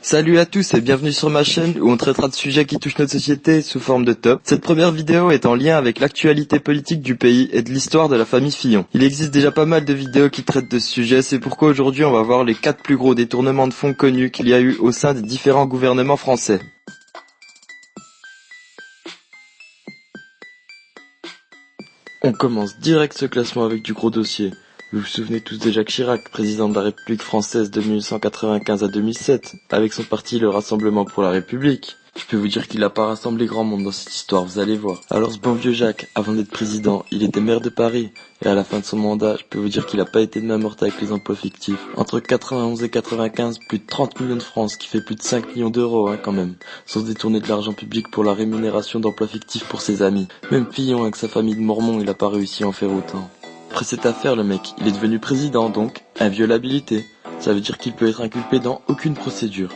Salut à tous et bienvenue sur ma chaîne où on traitera de sujets qui touchent notre société sous forme de top. Cette première vidéo est en lien avec l'actualité politique du pays et de l'histoire de la famille Fillon. Il existe déjà pas mal de vidéos qui traitent de ce sujet, c'est pourquoi aujourd'hui on va voir les 4 plus gros détournements de fonds connus qu'il y a eu au sein des différents gouvernements français. On commence direct ce classement avec du gros dossier. Vous vous souvenez tous de Jacques Chirac, président de la République française de 1995 à 2007, avec son parti le Rassemblement pour la République. Je peux vous dire qu'il n'a pas rassemblé grand monde dans cette histoire, vous allez voir. Alors ce bon vieux Jacques, avant d'être président, il était maire de Paris, et à la fin de son mandat, je peux vous dire qu'il n'a pas été de main morte avec les emplois fictifs. Entre 91 et 95, plus de 30 millions de francs, ce qui fait plus de 5 millions d'euros, quand même, sans détourner de l'argent public pour la rémunération d'emplois fictifs pour ses amis. Même Fillon avec sa famille de Mormons, il n'a pas réussi à en faire autant. Après cette affaire, le mec, il est devenu président donc, inviolabilité. Ça veut dire qu'il peut être inculpé dans aucune procédure.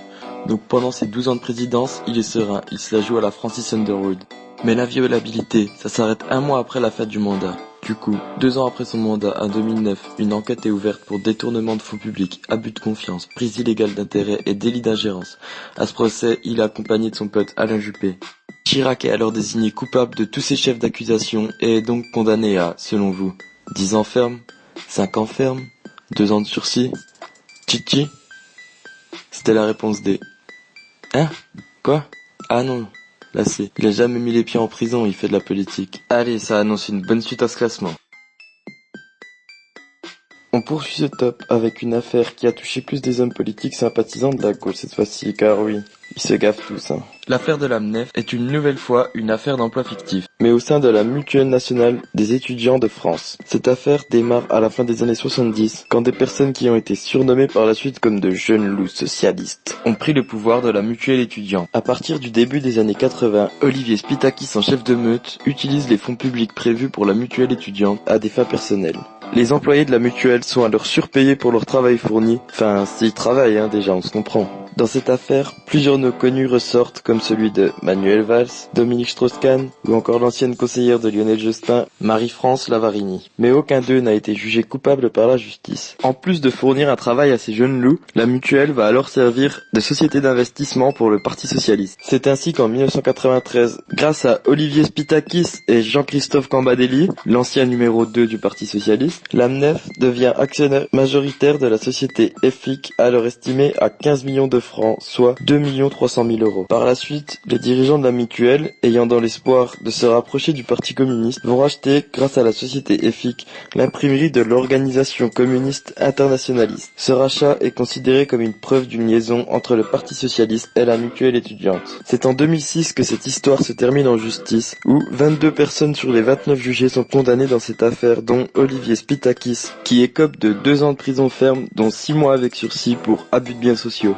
Donc pendant ses 12 ans de présidence, il est serein, il se la joue à la Francis Underwood. Mais l'inviolabilité, ça s'arrête un mois après la fin du mandat. Du coup, 2 ans après son mandat, en 2009, une enquête est ouverte pour détournement de fonds publics, abus de confiance, prise illégale d'intérêt et délit d'ingérence. À ce procès, il est accompagné de son pote Alain Juppé. Chirac est alors désigné coupable de tous ses chefs d'accusation et est donc condamné à, selon vous, 10 ans ferme, 5 ans ferme, 2 ans de sursis. Chichi? C'était la réponse D. Hein? Quoi? Ah non, là c'est. Il a jamais mis les pieds en prison, il fait de la politique. Allez, ça annonce une bonne suite à ce classement. On poursuit ce top avec une affaire qui a touché plus des hommes politiques sympathisants de la gauche cette fois-ci, car oui, ils se gaffent tous. L'affaire de la MNEF est une nouvelle fois une affaire d'emploi fictif, mais au sein de la Mutuelle nationale des étudiants de France. Cette affaire démarre à la fin des années 70, quand des personnes qui ont été surnommées par la suite comme de jeunes loups socialistes ont pris le pouvoir de la Mutuelle étudiante. À partir du début des années 80, Olivier Spytakis en chef de meute utilise les fonds publics prévus pour la Mutuelle étudiante à des fins personnelles. Les employés de la mutuelle sont alors surpayés pour leur travail fourni. Enfin, s'ils travaillent, déjà, on se comprend. Dans cette affaire, plusieurs noms connus ressortent comme celui de Manuel Valls, Dominique Strauss-Kahn ou encore l'ancienne conseillère de Lionel Jospin, Marie-France Lavarini. Mais aucun d'eux n'a été jugé coupable par la justice. En plus de fournir un travail à ces jeunes loups, la mutuelle va alors servir de société d'investissement pour le Parti socialiste. C'est ainsi qu'en 1993, grâce à Olivier Spytakis et Jean-Christophe Cambadély, l'ancien numéro 2 du Parti socialiste, la MNEF devient actionnaire majoritaire de la société EFIC, alors estimée à 15 millions de francs, soit 2 300 000 euros. Par la suite, les dirigeants de la mutuelle, ayant dans l'espoir de se rapprocher du Parti communiste, vont racheter, grâce à la société EFIC, l'imprimerie de l'Organisation communiste internationaliste. Ce rachat est considéré comme une preuve d'une liaison entre le Parti socialiste et la mutuelle étudiante. C'est en 2006 que cette histoire se termine en justice, où 22 personnes sur les 29 jugées sont condamnées dans cette affaire, dont Olivier Spytakis, qui écope de 2 ans de prison ferme, dont 6 mois avec sursis pour abus de biens sociaux.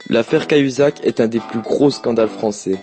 L'affaire Cahuzac est un des plus gros scandales français.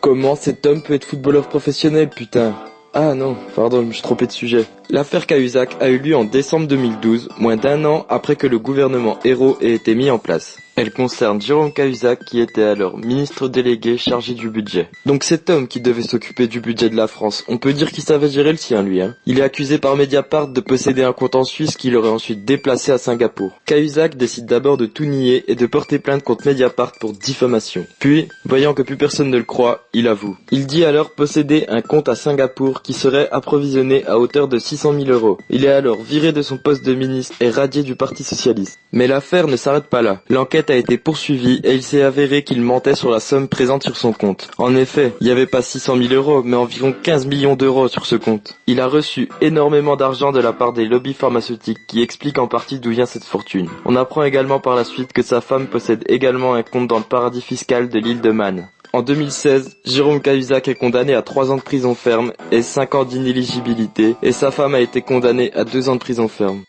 Comment cet homme peut être footballeur professionnel, putain? Ah non, pardon, je me suis trompé de sujet. L'affaire Cahuzac a eu lieu en décembre 2012, moins d'1 an après que le gouvernement Ayrault ait été mis en place. Elle concerne Jérôme Cahuzac qui était alors ministre délégué chargé du budget. Donc cet homme qui devait s'occuper du budget de la France, on peut dire qu'il savait gérer le sien lui. Il est accusé par Mediapart de posséder un compte en Suisse qu'il aurait ensuite déplacé à Singapour. Cahuzac décide d'abord de tout nier et de porter plainte contre Mediapart pour diffamation. Puis, voyant que plus personne ne le croit, il avoue. Il dit alors posséder un compte à Singapour qui serait approvisionné à hauteur de 600 000 euros. Il est alors viré de son poste de ministre et radié du Parti socialiste. Mais l'affaire ne s'arrête pas là. L'enquête a été poursuivie et il s'est avéré qu'il mentait sur la somme présente sur son compte. En effet, il n'y avait pas 600 000 euros, mais environ 15 millions d'euros sur ce compte. Il a reçu énormément d'argent de la part des lobbies pharmaceutiques qui expliquent en partie d'où vient cette fortune. On apprend également par la suite que sa femme possède également un compte dans le paradis fiscal de l'île de Man. En 2016, Jérôme Cahuzac est condamné à 3 ans de prison ferme et 5 ans d'inéligibilité, et sa femme a été condamnée à 2 ans de prison ferme.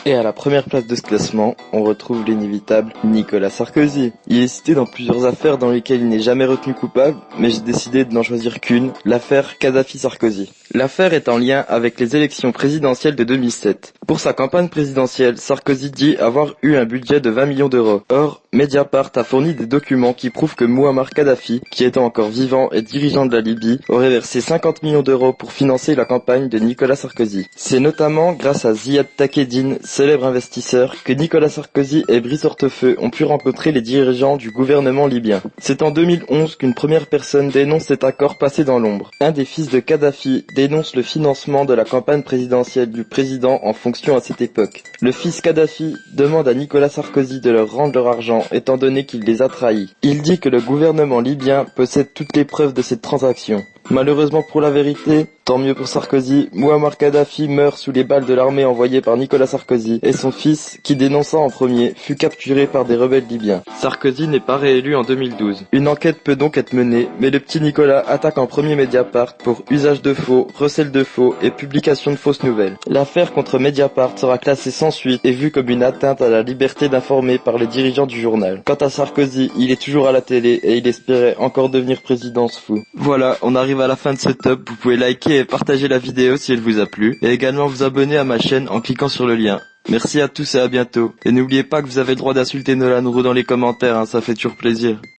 Et à la première place de ce classement, on retrouve l'inévitable Nicolas Sarkozy. Il est cité dans plusieurs affaires dans lesquelles il n'est jamais retenu coupable, mais j'ai décidé de n'en choisir qu'une, l'affaire Kadhafi-Sarkozy. L'affaire est en lien avec les élections présidentielles de 2007. Pour sa campagne présidentielle, Sarkozy dit avoir eu un budget de 20 millions d'euros. Or, Mediapart a fourni des documents qui prouvent que Mouammar Kadhafi, qui étant encore vivant et dirigeant de la Libye, aurait versé 50 millions d'euros pour financer la campagne de Nicolas Sarkozy. C'est notamment grâce à Ziad Takedine, célèbre investisseur, que Nicolas Sarkozy et Brice Hortefeux ont pu rencontrer les dirigeants du gouvernement libyen. C'est en 2011 qu'une première personne dénonce cet accord passé dans l'ombre. Un des fils de Kadhafi dénonce le financement de la campagne présidentielle du président en fonction à cette époque. Le fils Kadhafi demande à Nicolas Sarkozy de leur rendre leur argent étant donné qu'il les a trahis. Il dit que le gouvernement libyen possède toutes les preuves de cette transaction. Malheureusement pour la vérité, tant mieux pour Sarkozy, Mouammar Kadhafi meurt sous les balles de l'armée envoyée par Nicolas Sarkozy et son fils, qui dénonça en premier, fut capturé par des rebelles libyens. Sarkozy n'est pas réélu en 2012. Une enquête peut donc être menée, mais le petit Nicolas attaque en premier Mediapart pour usage de faux, recel de faux et publication de fausses nouvelles. L'affaire contre Mediapart sera classée sans suite et vue comme une atteinte à la liberté d'informer par les dirigeants du journal. Quant à Sarkozy, il est toujours à la télé et il espérait encore devenir président, ce fou. Voilà, on arrive à la fin de ce top, vous pouvez liker et partager la vidéo si elle vous a plu, et également vous abonner à ma chaîne en cliquant sur le lien. Merci à tous et à bientôt. Et n'oubliez pas que vous avez le droit d'insulter Nolan Roux dans les commentaires, ça fait toujours plaisir.